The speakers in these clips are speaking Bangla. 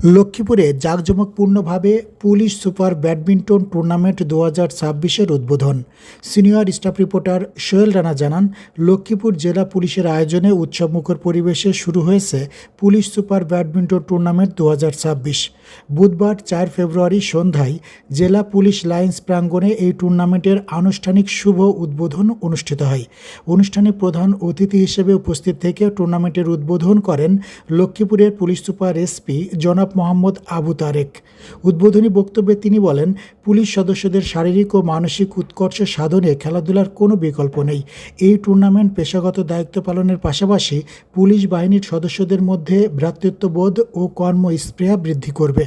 লক্ষ্মীপুরে জাঁকজমকপূর্ণভাবে পুলিশ সুপার ব্যাডমিন্টন টুর্নামেন্ট 2026-এর উদ্বোধন। Senior staff reporter Sohel Rana জানান, লক্ষ্মীপুর জেলা পুলিশের আয়োজনে উৎসবমুখর পরিবেশে শুরু হয়েছে পুলিশ সুপার ব্যাডমিন্টন টুর্নামেন্ট 2026। বুধবার 4 ফেব্রুয়ারি সন্ধ্যায় জেলা পুলিশ লাইন্স প্রাঙ্গণে এই টুর্নামেন্টের আনুষ্ঠানিক শুভ উদ্বোধন অনুষ্ঠিত হয়। অনুষ্ঠানে প্রধান অতিথি হিসেবে উপস্থিত থেকে টুর্নামেন্টের উদ্বোধন করেন লক্ষ্মীপুরের পুলিশ সুপার এসপি জনাব মোহাম্মদ আবু তারেক। উদ্বোধনী বক্তব্যে তিনি বলেন, পুলিশ সদস্যদের শারীরিক ও মানসিক উৎকর্ষ সাধনে খেলাধুলার কোনো বিকল্প নেই। এই টুর্নামেন্ট পেশাগত দায়িত্ব পালনের পাশাপাশি পুলিশ বাহিনীর সদস্যদের মধ্যে ভ্রাতৃত্ববোধ ও কর্মস্পৃহা বৃদ্ধি করবে।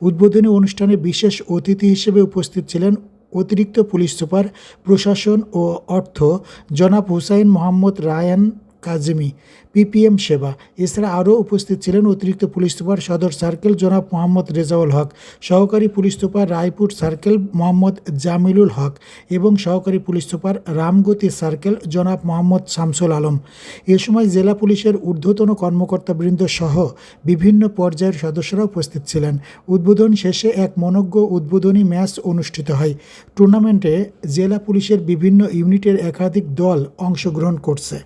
উদ্বোধনী অনুষ্ঠানে বিশেষ অতিথি হিসেবে উপস্থিত ছিলেন অতিরিক্ত পুলিশ সুপার প্রশাসন ও অর্থ জনাব হুসাইন মোহাম্মদ রায়ান কাজেমি, পিপিএম সেবা। এছাড়া আরও উপস্থিত ছিলেন অতিরিক্ত পুলিশ সুপার সদর সার্কেল জনাব মোহাম্মদ রেজাউল হক, সহকারী police super Raipur circle Mohammad Jamilul Haque এবং সহকারী পুলিশ সুপার রামগতি সার্কেল জনাব মোহাম্মদ শামসুল আলম। এ সময় জেলা পুলিশের ঊর্ধ্বতন কর্মকর্তাবৃন্দ সহ বিভিন্ন পর্যায়ের সদস্যরা উপস্থিত ছিলেন। উদ্বোধন শেষে এক মনোজ্ঞ উদ্বোধনী ম্যাচ অনুষ্ঠিত হয়। টুর্নামেন্টে জেলা পুলিশের বিভিন্ন ইউনিটের একাধিক দল অংশগ্রহণ করছে।